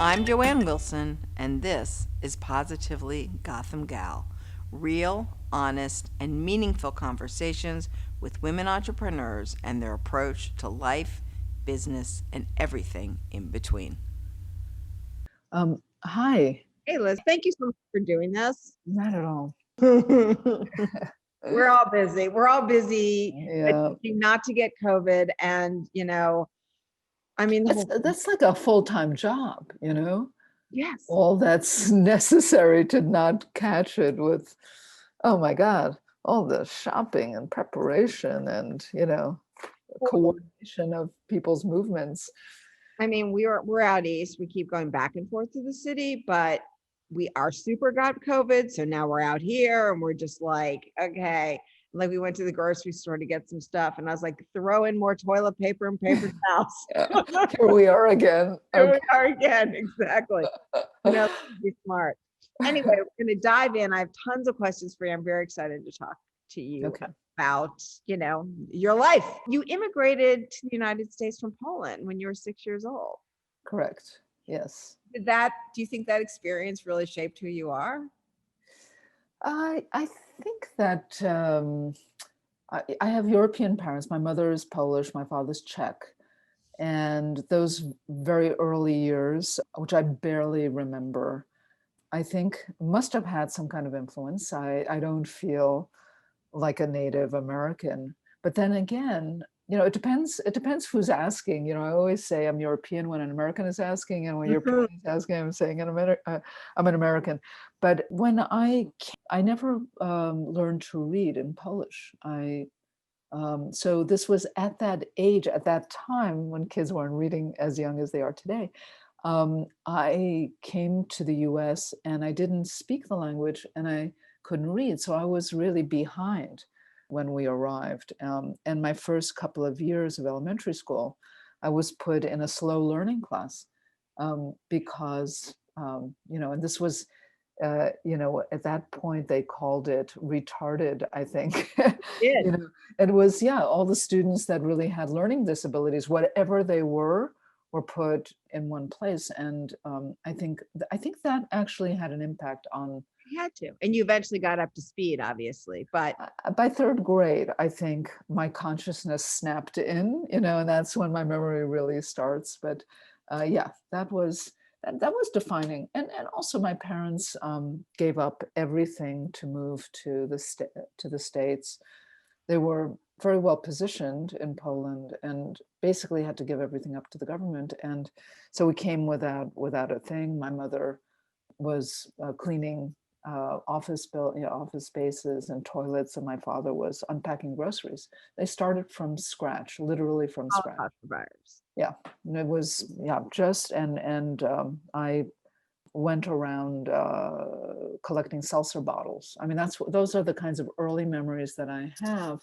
I'm Joanne Wilson, and this is Positively Gotham Gal. Real, honest, and meaningful conversations with women entrepreneurs and their approach to life, business, and everything in between. Hi. Hey, Liz, thank you so much for doing this. Not at all. We're all busy. We're all busy Yeah. not to get COVID. And, I mean, That's like a full-time job, yes. all that's necessary to not catch it with, oh my God, all the shopping and preparation and, coordination of people's movements. I mean, we're out east. We keep going back and forth to the city, but we are super got COVID. So now we're out here and we're just like, okay. Like we went to the grocery store to get some stuff, and I was like, throw in more toilet paper and paper towels. Here we are again. Here we are again. Exactly. Be smart. Anyway, we're going to dive in. I have tons of questions for you. I'm very excited to talk to you about, your life. You immigrated to the United States from Poland when you were 6 years old. Correct. Yes. Do you think that experience really shaped who you are? I think that I have European parents. My mother is Polish, my father's Czech. And those very early years, which I barely remember, I think must have had some kind of influence. I don't feel like a Native American. But then again, it depends who's asking. I always say I'm European when an American is asking, and when European is asking, I'm saying I'm an American. But when I never learned to read in Polish. So this was at that age, at that time when kids weren't reading as young as they are today. I came to the US and I didn't speak the language and I couldn't read. So I was really behind when we arrived. And my first couple of years of elementary school, I was put in a slow learning class because, and this was, at that point they called it retarded, I think. It was, all the students that really had learning disabilities, whatever they were put in one place. And I think that actually had an impact on. You had to. And you eventually got up to speed, obviously. But by third grade, I think my consciousness snapped in, and that's when my memory really starts. But that was defining. And also my parents gave up everything to move to the States. They were very well positioned in Poland and basically had to give everything up to the government. And so we came without a thing. My mother was cleaning office spaces and toilets, and my father was unpacking groceries. They started from scratch, literally from scratch. Yeah, and it was and I went around collecting seltzer bottles. I mean, those are the kinds of early memories that I have,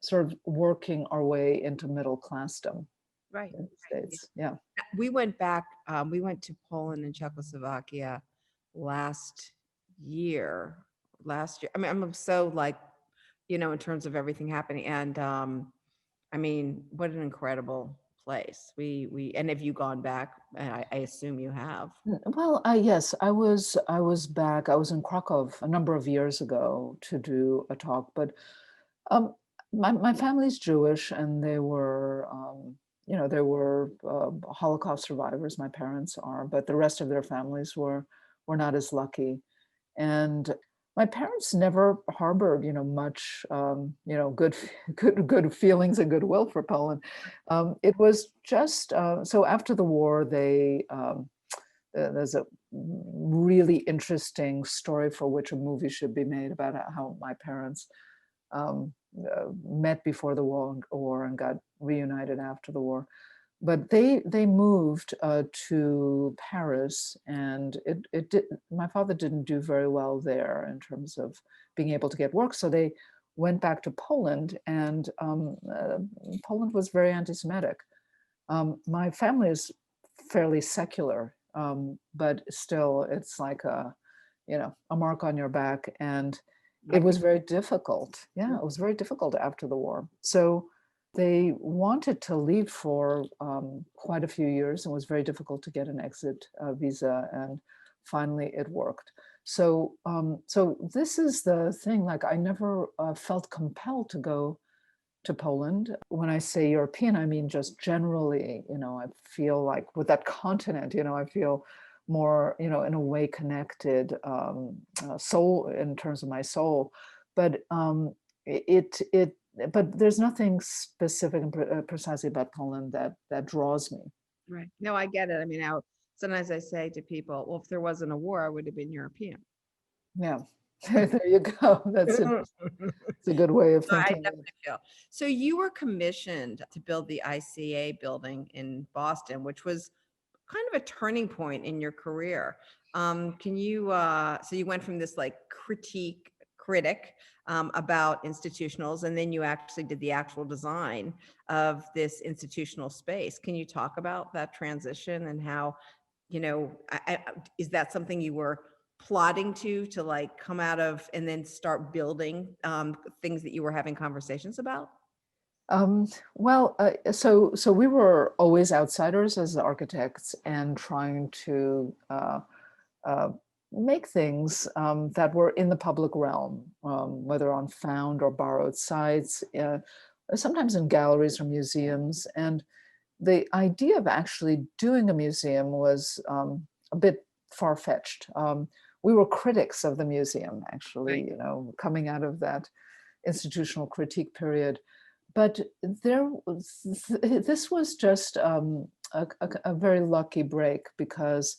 sort of working our way into middle classdom. Right. In the States. Yeah. We went back, we went to Poland and Czechoslovakia last year. I mean, I'm so in terms of everything happening. And I mean, what an incredible place. And have you gone back? I assume you have. Well, yes, I was back. I was in Krakow a number of years ago to do a talk, but my family's Jewish, and they were Holocaust survivors. My parents are, but the rest of their families were not as lucky. And my parents never harbored, much, good feelings and goodwill for Poland. It was just so after the war, there's a really interesting story for which a movie should be made about how my parents met before the war and got reunited after the war. But they moved to Paris, and my father didn't do very well there in terms of being able to get work. So they went back to Poland, and Poland was very anti-Semitic. My family is fairly secular, but still, it's like a mark on your back, and it was very difficult. Yeah, it was very difficult after the war. So They wanted to leave for quite a few years, and it was very difficult to get an exit visa, and finally it worked. So this is the thing. Like, I never felt compelled to go to Poland. When I say European, I mean just generally. I feel like with that continent, I feel more, in a way connected, soul, in terms of my soul. But it but there's nothing specific and precisely about Poland that draws me. Right. No, I get it. I mean, sometimes I say to people, well, if there wasn't a war, I would have been European. Yeah, there you go. That's interesting. It's a good way of So I thinking. definitely feel. So you were commissioned to build the ICA building in Boston, which was kind of a turning point in your career. Can you, so you went from this like critic about institutionals, and then you actually did the actual design of this institutional space. Can you talk about that transition and how, is that something you were plotting to like come out of and then start building things that you were having conversations about? So we were always outsiders as architects, and trying to uh, make things that were in the public realm, whether on found or borrowed sites, sometimes in galleries or museums. And the idea of actually doing a museum was a bit far-fetched. We were critics of the museum, actually, Right. coming out of that institutional critique period. But this was just a very lucky break, because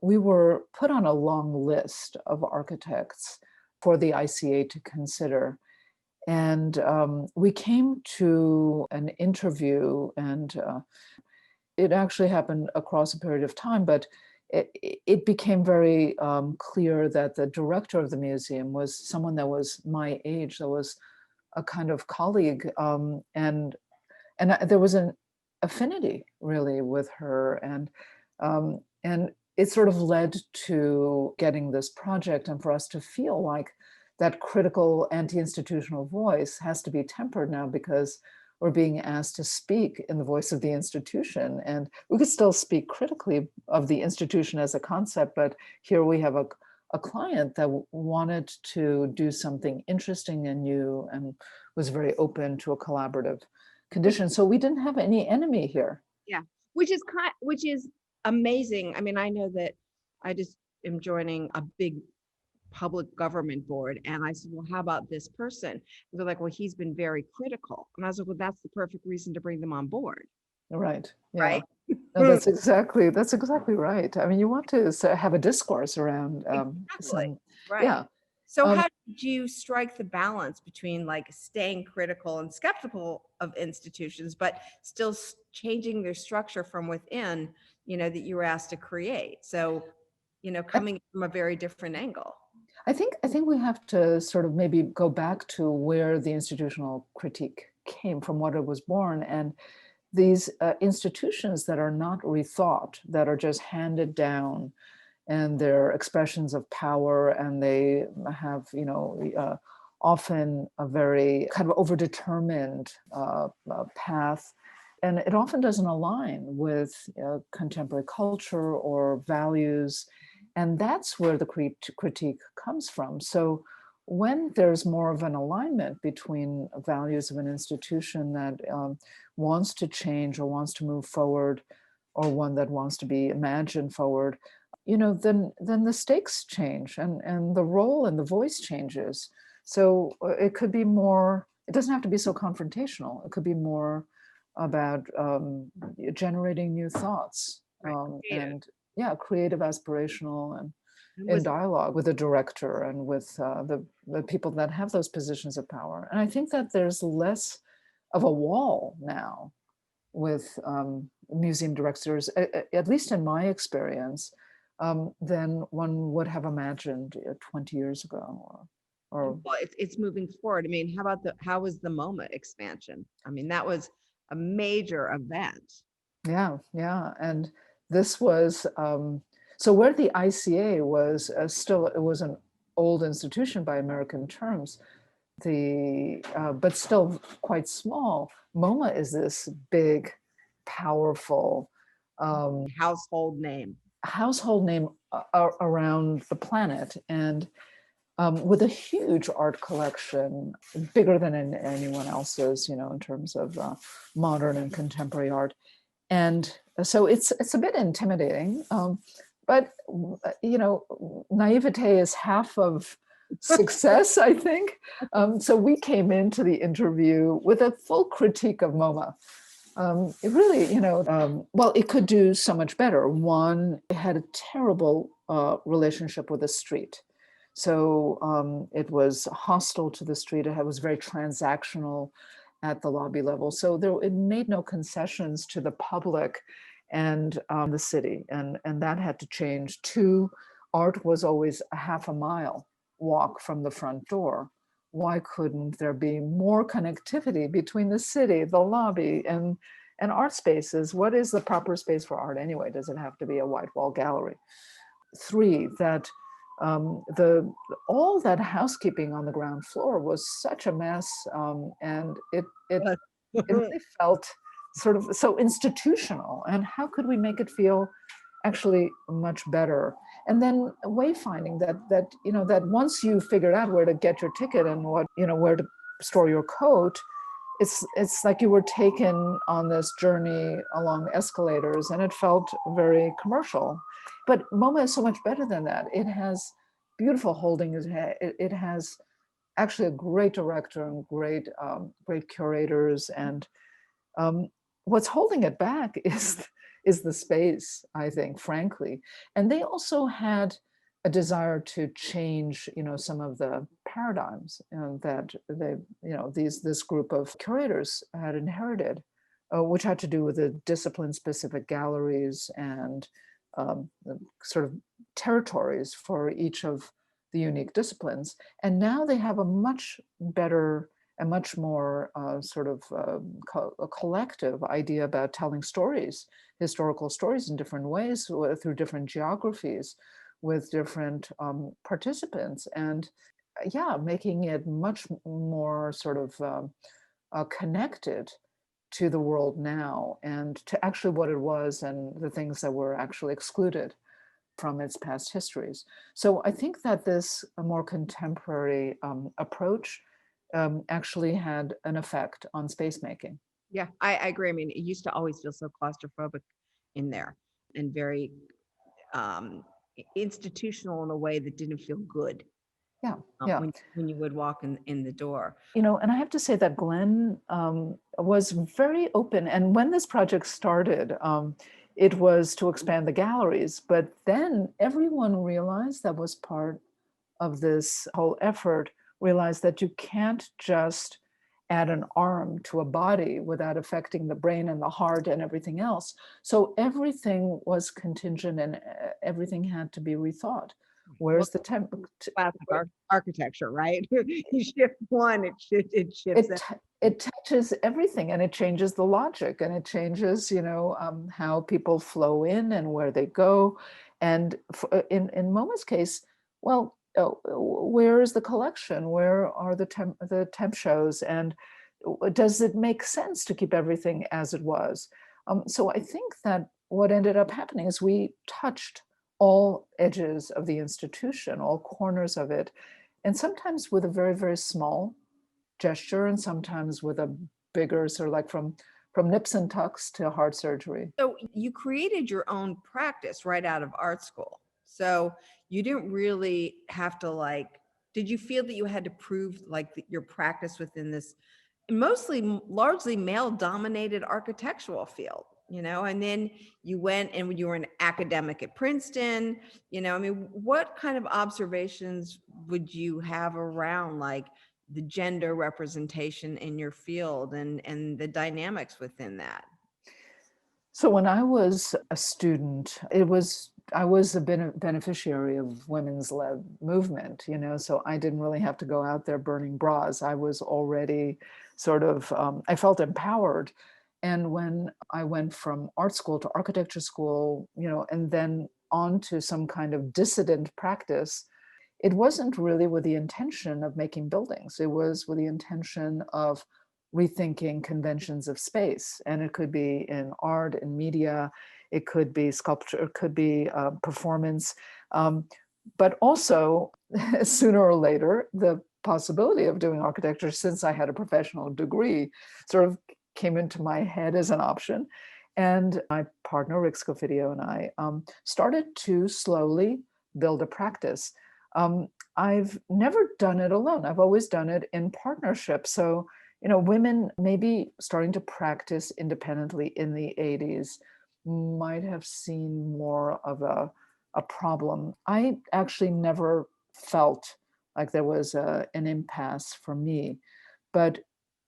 we were put on a long list of architects for the ICA to consider. And we came to an interview, and it actually happened across a period of time, but it became very clear that the director of the museum was someone that was my age, that was a kind of colleague, and there was an affinity really with her, and it sort of led to getting this project, and for us to feel like that critical anti-institutional voice has to be tempered now, because we're being asked to speak in the voice of the institution. And we could still speak critically of the institution as a concept, but here we have a client that wanted to do something interesting and new, and was very open to a collaborative condition. So we didn't have any enemy here. Yeah, which is amazing. I mean, I know that I just am joining a big public government board, and I said, well, how about this person? And they're like, well, he's been very critical. And I was like, well, that's the perfect reason to bring them on board, Right. Yeah. right? No, that's exactly right. I mean, you want to have a discourse around Exactly. some, Right. yeah. So Um, how did you strike the balance between like staying critical and skeptical of institutions, but still changing their structure from within, that you were asked to create? So, I, coming from a very different angle. I think we have to sort of maybe go back to where the institutional critique came from, what it was born, and these institutions that are not rethought, that are just handed down, and they're expressions of power, and they have, often a very kind of overdetermined path, and it often doesn't align with contemporary culture or values, and that's where the critique comes from. So when there's more of an alignment between values of an institution that wants to change or wants to move forward, or one that wants to be imagined forward, then the stakes change, and the role and the voice changes. So it could be more, it doesn't have to be so confrontational. It could be more about generating new thoughts, Right. Creative. and yeah, creative, aspirational, and And in was dialogue with the director and with the people that have those positions of power. And I think that there's less of a wall now with museum directors, at least in my experience, than one would have imagined 20 years ago. Or well, it's moving forward. I mean, how was the MoMA expansion? I mean, that was a major event. yeah. And this was, so where the ICA was still, it was an old institution by American terms. but still quite small. MoMA is this big, powerful Household name. household name around the planet, and with a huge art collection, bigger than anyone else's, in terms of modern and contemporary art. And so it's a bit intimidating, but naivete is half of success, I think. So we came into the interview with a full critique of MoMA. It really, well, it could do so much better. One, it had a terrible relationship with the street. So it was hostile to the street. It was very transactional at the lobby level. So it made no concessions to the public and the city. And that had to change. Two, art was always a half a mile walk from the front door. Why couldn't there be more connectivity between the city, the lobby, and art spaces? What is the proper space for art anyway? Does it have to be a white wall gallery? Three, that all that housekeeping on the ground floor was such a mess, and it really felt sort of so institutional. And how could we make it feel actually much better? And then wayfinding that once you figured out where to get your ticket and where to store your coat, it's like you were taken on this journey along escalators, and it felt very commercial. But MoMA is so much better than that. It has beautiful holdings. It has actually a great director and great curators. And what's holding it back is the space, I think, frankly. And they also had a desire to change, some of the paradigms that this group of curators had inherited, which had to do with the discipline-specific galleries and sort of territories for each of the unique disciplines. And now they have a much better and much more a collective idea about telling stories, historical stories in different ways, through different geographies, with different participants, and making it much more sort of connected to the world now, and to actually what it was and the things that were actually excluded from its past histories. So I think that this more contemporary approach actually had an effect on space making. Yeah, I agree. I mean, it used to always feel so claustrophobic in there, and very institutional in a way that didn't feel good. Yeah. When you would walk in the door. And I have to say that Glenn was very open. And when this project started, it was to expand the galleries. But then everyone realized that was part of this whole effort, realized that you can't just add an arm to a body without affecting the brain and the heart and everything else. So everything was contingent, and everything had to be rethought. Where's the classic architecture, right? You shift one, it shifts. It touches everything, and it changes the logic, and it changes, how people flow in and where they go. And in MoMA's case, well, where is the collection? Where are the temp shows? And does it make sense to keep everything as it was? So I think that what ended up happening is we touched all edges of the institution, all corners of it, and sometimes with a very, very small gesture, and sometimes with a bigger, sort of like from nips and tucks to heart surgery. So you created your own practice right out of art school. So you didn't really have to did you feel that you had to prove your practice within this largely male dominated architectural field? And then you went and you were an academic at Princeton, what kind of observations would you have around the gender representation in your field and the dynamics within that? So when I was a student, I was a beneficiary of women's led movement, so I didn't really have to go out there burning bras. I was already sort of, I felt empowered. And when I went from art school to architecture school, and then on to some kind of dissident practice, it wasn't really with the intention of making buildings. It was with the intention of rethinking conventions of space. And it could be in art and media, it could be sculpture, it could be performance. But also, sooner or later, the possibility of doing architecture, since I had a professional degree, sort of came into my head as an option. And my partner, Rick Scofidio, and I started to slowly build a practice. I've never done it alone. I've always done it in partnership. So, women maybe starting to practice independently in the 80s might have seen more of a problem. I actually never felt like there was an impasse for me. But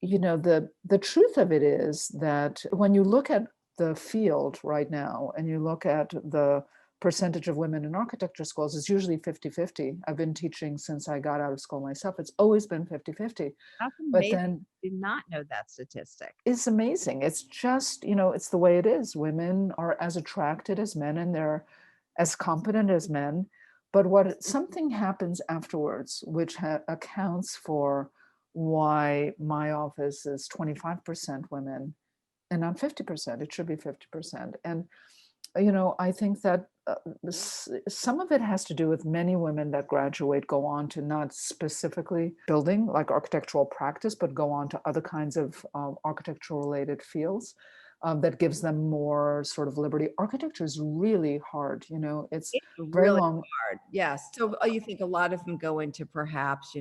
the truth of it is that when you look at the field right now and you look at the percentage of women in architecture schools, it's usually 50-50. I've been teaching since I got out of school myself. It's always been 50-50. That's But amazing. then I did not know that statistic. it's amazing. It's just, it's the way it is. Women are as attracted as men and they're as competent as men. But something happens afterwards, which accounts for why my office is 25% women and not 50%. It should be 50%. And, I think that some of it has to do with many women that graduate go on to not specifically building like architectural practice, but go on to other kinds of architectural related fields. That gives them more sort of liberty. Architecture is really hard, it's It's very really long. hard. Yes. So you think a lot of them go into perhaps,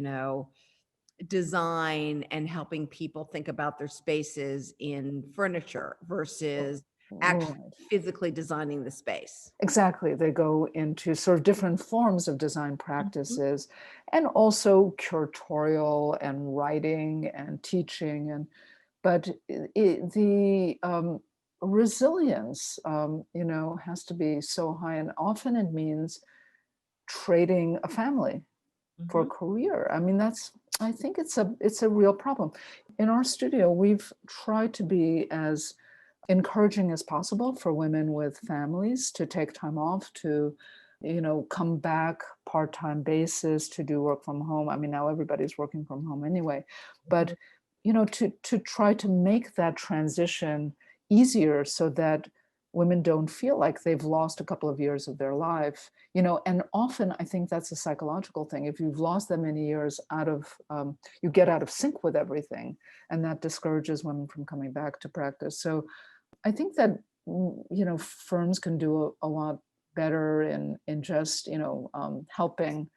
design and helping people think about their spaces in furniture versus actually Right. physically designing the space. Exactly. They go into sort of different forms of design Mhm. practices and also curatorial and writing and teaching. But the resilience, has to be so high. And often it means trading a family for a Mhm. career. I mean, I think it's a real problem. In our studio, we've tried to be as encouraging as possible for women with families to take time off, to come back part-time basis, to do work from home. I mean, now everybody's working from home anyway, but to try to make that transition easier so that women don't feel like they've lost a couple of years of their life, and often I think that's a psychological thing. If you've lost that many years you get out of sync with everything, and that discourages women from coming back to practice. So I think that firms can do a lot better in just helping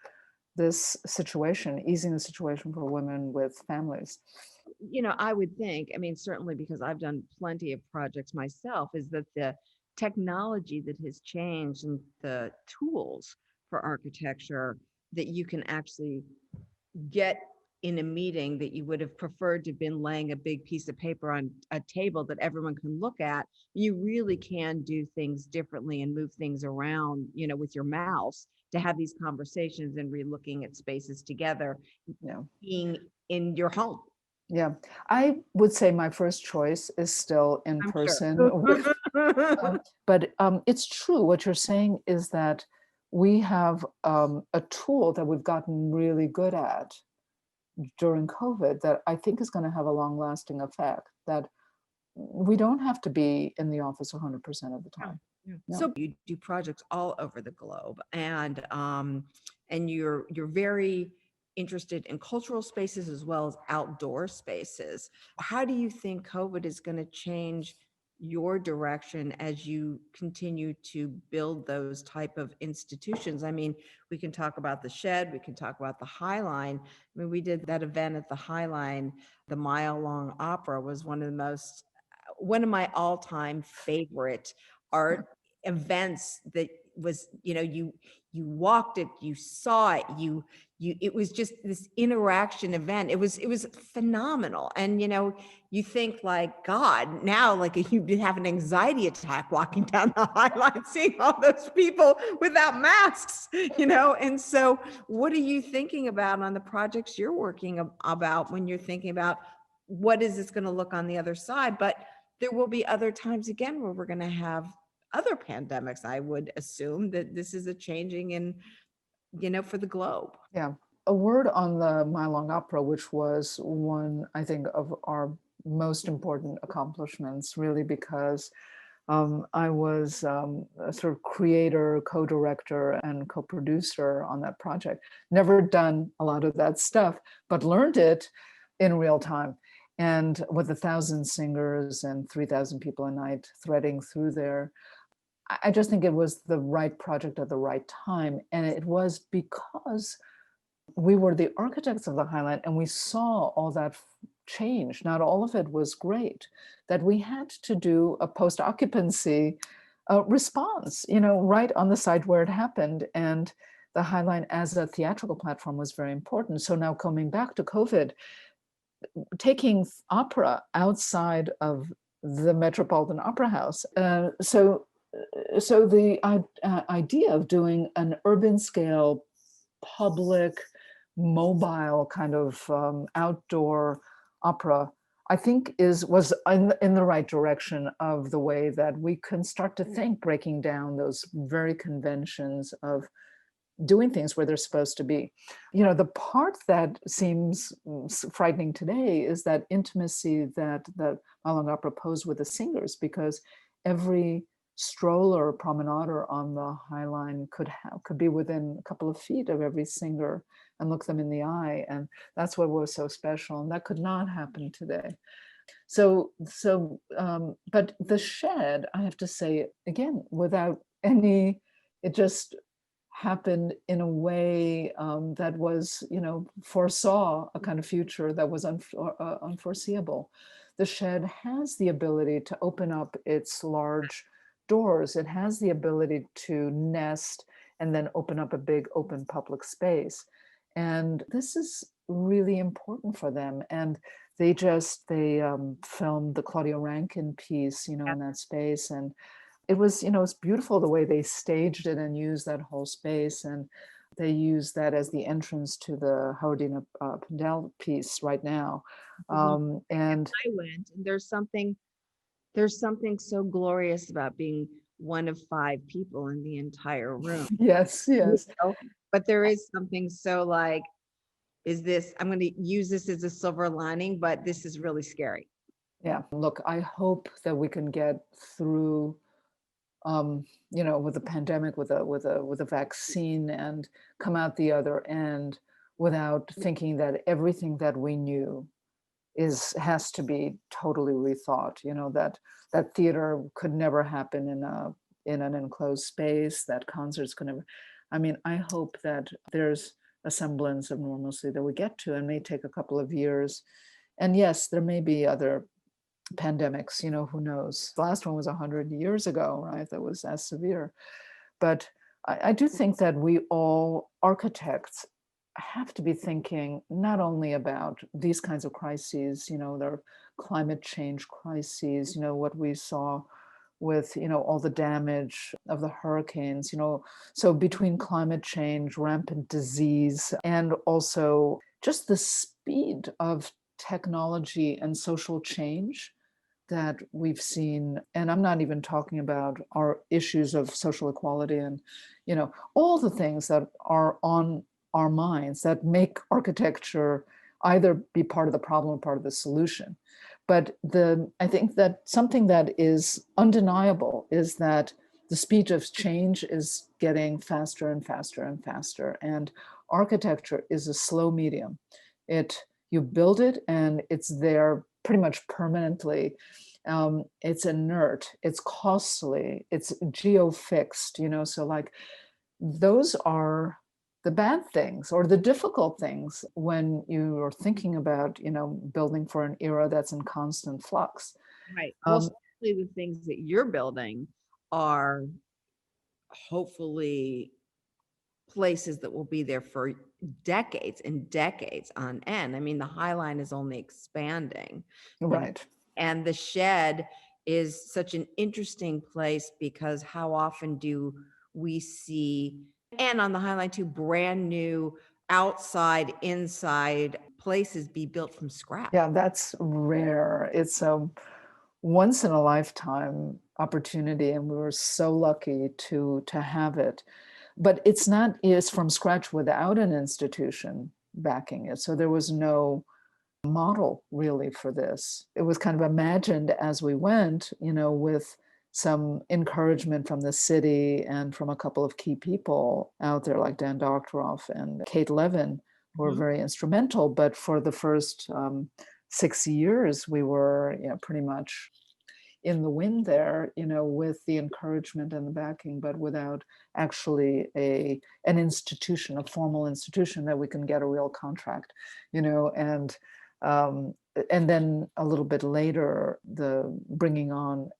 this situation, easing the situation for women with families. I would think, I mean, certainly because I've done plenty of projects myself, is that the technology that has changed and the tools for architecture that you can actually get in a meeting that you would have preferred to have been laying a big piece of paper on a table that everyone can look at, you really can do things differently and move things around, with your mouse to have these conversations and re-looking at spaces together, Yeah. being in your home. Yeah. I would say my first choice is still in I'm person with, sure. but it's true. What you're saying is that we have a tool that we've gotten really good at during COVID that I think is going to have a long lasting effect, that we don't have to be in the office 100% of the Yeah, time. yeah. No. So you do projects all over the globe, and you're very interested in cultural spaces as well as outdoor spaces. How do you think COVID is going to change your direction as you continue to build those type of institutions? I mean, we can talk about the Shed, we can talk about the High Line. I mean, we did that event at the High Line. The Mile Long Opera was one of my all-time favorite art events. That was, you walked it, you saw it, it was just this interaction event. It was phenomenal. And you think like, God, now like you have an anxiety attack walking down the High Line seeing all those people without masks. And so what are you thinking about on the projects you're working about when you're thinking about what is this going to look on the other side? But there will be other times again where we're going to have other pandemics. I would assume that this is a changing in for the globe. Yeah. A word on the Mile Long Opera, which was one, I think, of our most important accomplishments, really, because I was a sort of creator, co-director, and co-producer on that project. Never done a lot of that stuff, but learned it in real time. And with 1,000 singers and 3,000 people a night threading through there, I just think it was the right project at the right time. And it was because we were the architects of the Highline and we saw all that change. Not all of it was great, that we had to do a post-occupancy response, right on the site where it happened. And the Highline as a theatrical platform was very important. So now coming back to COVID, taking opera outside of the Metropolitan Opera House. So the idea of doing an urban scale, public, mobile kind of outdoor opera, I think was in the right direction of the way that we can start to think, breaking down those very conventions of doing things where they're supposed to be. The part that seems frightening today is that intimacy that Mile Long Opera posed with the singers, because every stroller or promenader on the High Line could be within a couple of feet of every singer and look them in the eye. And that's what was so special. And that could not happen today. But the shed, I have to say, again, without any, it just happened in a way that was, foresaw a kind of future that was unforeseeable. The shed has the ability to open up its large doors. It has the ability to nest and then open up a big open public space. And this is really important for them. And they filmed the Claudia Rankine piece, in that space. And it was, it's beautiful the way they staged it and used that whole space. And they use that as the entrance to the Howardina Pindell piece right now. And I went, and there's something so glorious about being one of 5 people in the entire room. yes. But there is something so like, I'm going to use this as a silver lining, but this is really scary. Yeah. Look, I hope that we can get through with the pandemic, with a vaccine, and come out the other end without thinking that everything that we knew has to be totally rethought. That theater could never happen in an enclosed space, that concerts could never. I mean, I hope that there's a semblance of normalcy that we get to, and may take a couple of years. And yes, there may be other pandemics, who knows? The last one was 100 years ago, right? That was as severe. But I do think that we all, architects, have to be thinking not only about these kinds of crises, their climate change crises, what we saw with, all the damage of the hurricanes, so between climate change, rampant disease, and also just the speed of technology and social change that we've seen. And I'm not even talking about our issues of social equality and, all the things that are on our minds that make architecture either be part of the problem or part of the solution. But I think that something that is undeniable is that the speed of change is getting faster and faster and faster. And architecture is a slow medium. You build it and it's there pretty much permanently. It's inert, it's costly, it's geo-fixed, so like those are the bad things or the difficult things when you are thinking about, building for an era that's in constant flux. Right. Well, especially the things that you're building are hopefully places that will be there for decades and decades on end. I mean, the High Line is only expanding. Right. And the shed is such an interesting place because how often do we see, and on the High Line too, brand new outside, inside places be built from scratch? Yeah, that's rare. It's a once in a lifetime opportunity, and we were so lucky to have it. but it's from scratch without an institution backing it. So there was no model really for this. It was kind of imagined as we went, with some encouragement from the city and from a couple of key people out there like Dan Doctoroff and Kate Levin, who were Mhm. very instrumental. But for the first 6 years, we were pretty much in the wind there, with the encouragement and the backing, but without actually an institution, a formal institution that we can get a real contract, um, and then a little bit later, the bringing on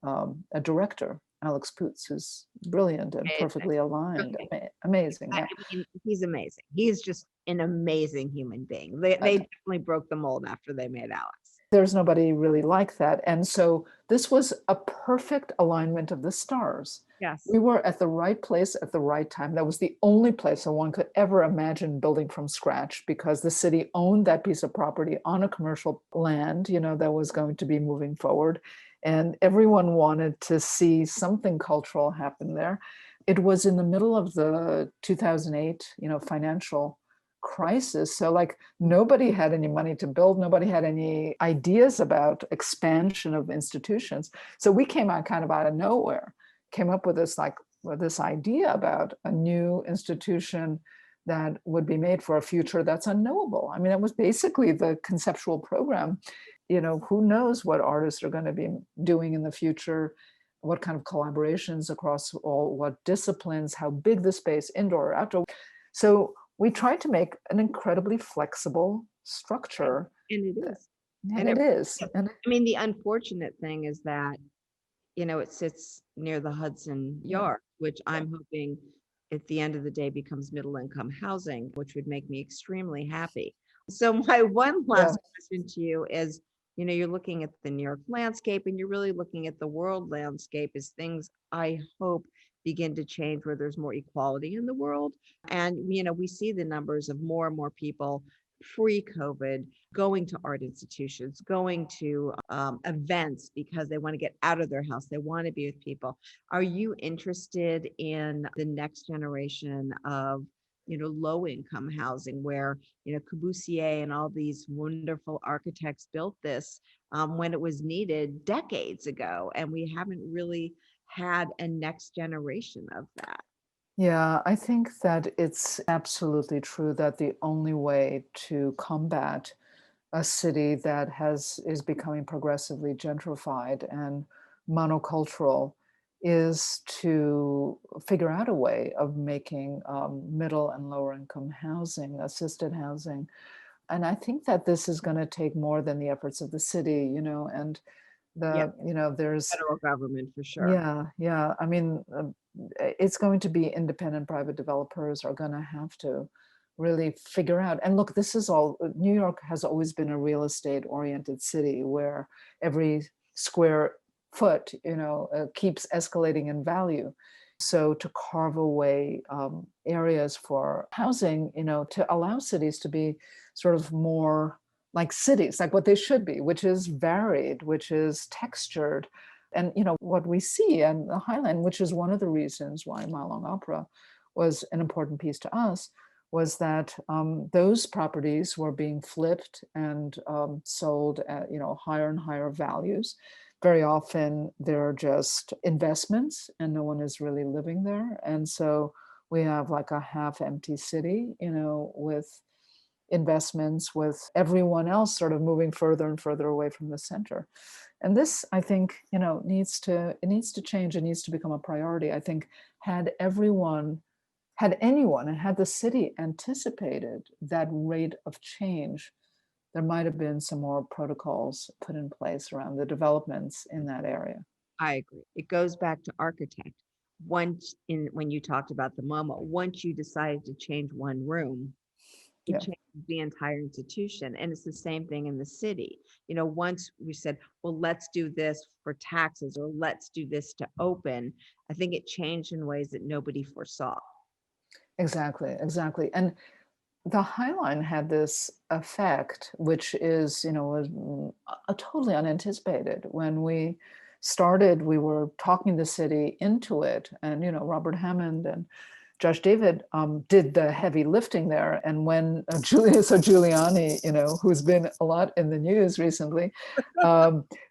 a director, Alex Poots, who's brilliant and Amazing. perfectly aligned, Really. amazing. I Yeah. mean, he's amazing. He's just an amazing human being. They definitely broke the mold after they made Alex. There's nobody really like that. And so this was a perfect alignment of the stars. Yes. We were at the right place at the right time. That was the only place that one could ever imagine building from scratch, because the city owned that piece of property on a commercial land, that was going to be moving forward. And everyone wanted to see something cultural happen there. It was in the middle of the 2008, financial crisis. So like nobody had any money to build, nobody had any ideas about expansion of institutions. So we came out kind of out of nowhere, came up with this idea about a new institution that would be made for a future that's unknowable. I mean, that was basically the conceptual program. Who knows what artists are going to be doing in the future, what kind of collaborations across what disciplines, how big the space, indoor or outdoor. So we tried to make an incredibly flexible structure. And it is. And it is. And I mean, the unfortunate thing is that, it sits near the Hudson Yard, which I'm hoping at the end of the day becomes middle income housing, which would make me extremely happy. So my one yeah, last question to you is, you're looking at the New York landscape and you're really looking at the world landscape as things, I hope, begin to change where there's more equality in the world. And, we see the numbers of more and more people pre-COVID going to art institutions, going to events because they want to get out of their house. They want to be with people. Are you interested in the next generation of, low income housing where, Corbusier and all these wonderful architects built this when it was needed decades ago, and we haven't really had a next generation of that? yeah, I think that it's absolutely true that the only way to combat a city that is becoming progressively gentrified and monocultural is to figure out a way of making middle and lower income housing, assisted housing. And I think that this is going to take more than the efforts of the city, and Yeah, there's, federal government for sure. yeah. I mean, it's going to be independent private developers are going to have to really figure out. And look, this is all, New York has always been a real estate oriented city where every square foot, keeps escalating in value. So to carve away areas for housing, to allow cities to be sort of more like cities, like what they should be, which is varied, which is textured. And what we see in the Highland, which is one of the reasons why My Long Opera was an important piece to us, was that those properties were being flipped and sold at higher and higher values. Very often they're just investments and no one is really living there. And so we have like a half empty city, with investments, with everyone else sort of moving further and further away from the center. And this, I think, needs to change. It needs to become a priority. I think had anyone and had the city anticipated that rate of change, there might have been some more protocols put in place around the developments in that area. I agree. It goes back to architect. When you talked about the MoMA, once you decided to change one room, it Yeah. changes the entire institution. And it's the same thing in the city. Once we said, well, let's do this for taxes or let's do this to open, I think it changed in ways that nobody foresaw. Exactly. And the High Line had this effect, which is, was totally unanticipated. When we started, we were talking the city into it, and Robert Hammond and Josh David did the heavy lifting there. And when Giuliani, who's been a lot in the news recently,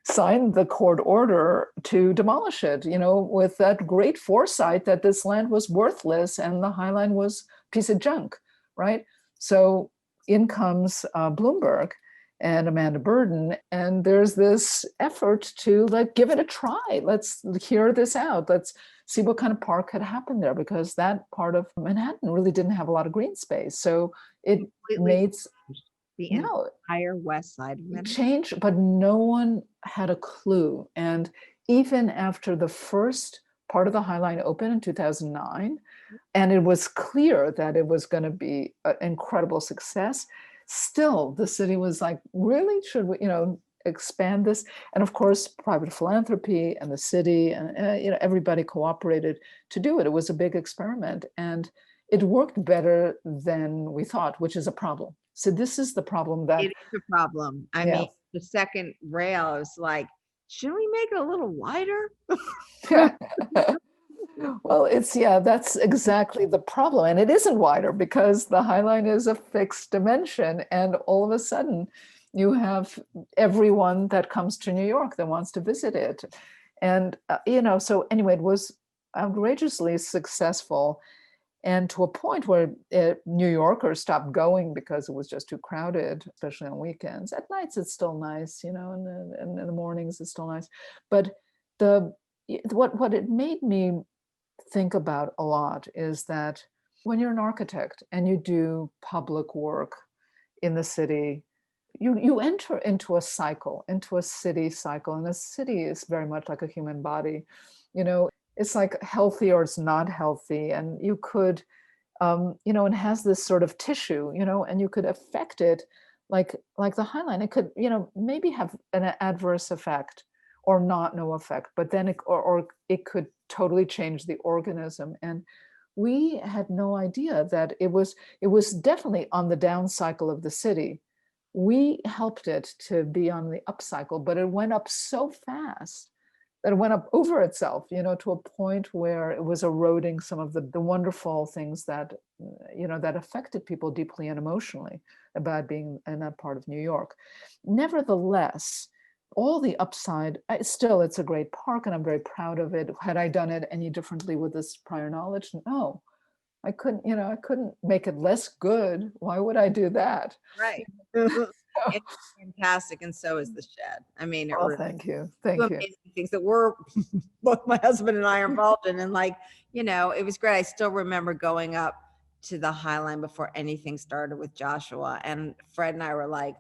signed the court order to demolish it, with that great foresight that this land was worthless and the High Line was a piece of junk, right? So in comes Bloomberg and Amanda Burden, and there's this effort to give it a try. Let's hear this out. Let's see what kind of park could happen there, because that part of Manhattan really didn't have a lot of green space. So it made the entire west side of Manhattan change, but no one had a clue. And even after the first part of the High Line opened in 2009, and it was clear that it was going to be an incredible success, still the city was like, really, should we, expand this? And of course, private philanthropy and the city and everybody cooperated to do it. It was a big experiment, and it worked better than we thought, which is a problem. So this is the problem. That it is a problem. I mean, the second rail is like, shouldn't we make it a little wider? Well, that's exactly the problem. And it isn't wider because the High Line is a fixed dimension. And all of a sudden, you have everyone that comes to New York that wants to visit it. And, so anyway, it was outrageously successful. And to a point where New Yorkers stopped going because it was just too crowded, especially on weekends. At nights, it's still nice, and in the mornings, it's still nice. But what it made me think about a lot is that when you're an architect and you do public work in the city, you enter into a cycle, into a city cycle. And a city is very much like a human body. It's like healthy or it's not healthy. And you could, it has this sort of tissue, and you could affect it like the High Line. It could, maybe have an adverse effect or no effect, but then it could totally change the organism. And we had no idea that it was definitely on the down cycle of the city. We helped it to be on the up cycle, but it went up so fast that it went up over itself, to a point where it was eroding some of the wonderful things that, that affected people deeply and emotionally about being in that part of New York. Nevertheless, all the upside, it's a great park and I'm very proud of it. Had I done it any differently with this prior knowledge? No, I couldn't, I couldn't make it less good. Why would I do that? Right. It's fantastic. And so is the shed. I mean, thank you. Thank you. Amazing things that both my husband and I are involved in. And it was great. I still remember going up to the High Line before anything started with Joshua, and Fred and I were like,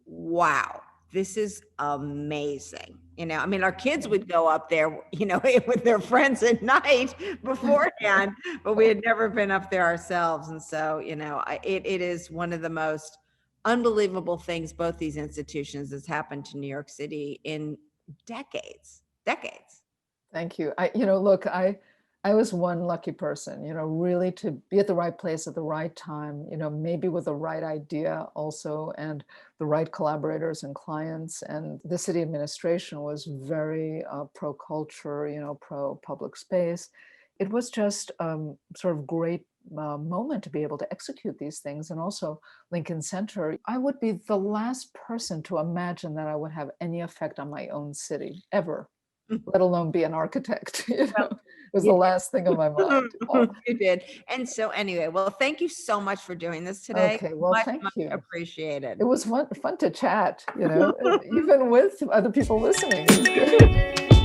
wow, this is amazing. Our kids would go up there, with their friends at night beforehand, but we had never been up there ourselves. And so, it is one of the most unbelievable things, both these institutions, has happened to New York City in decades. Thank you. I was one lucky person, really to be at the right place at the right time, maybe with the right idea also, and the right collaborators and clients. And the city administration was very pro-culture, pro-public space. It was just sort of great moment to be able to execute these things. And also Lincoln Center, I would be the last person to imagine that I would have any effect on my own city ever, let alone be an architect. It was the last thing on my mind. You did. And so anyway, well, thank you so much for doing this today. Okay, well, thank you. Appreciate it. It was fun to chat, even with other people listening. It was good.